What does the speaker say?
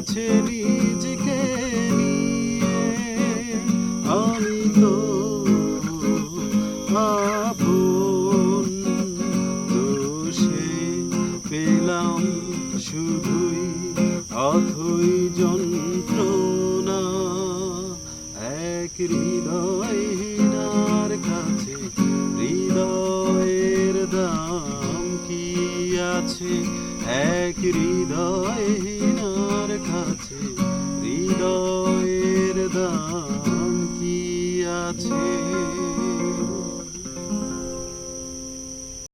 কাছে নিজকে নিয়ে আমি তো আপন দোষে পেলাম শুধুই অথই যন্ত্রণা এক হৃদয়হীনার কাছে হৃদয়ের দাম কি আছে এক হৃদয়হীনার কাছে হৃদয়ের দাম কি আছে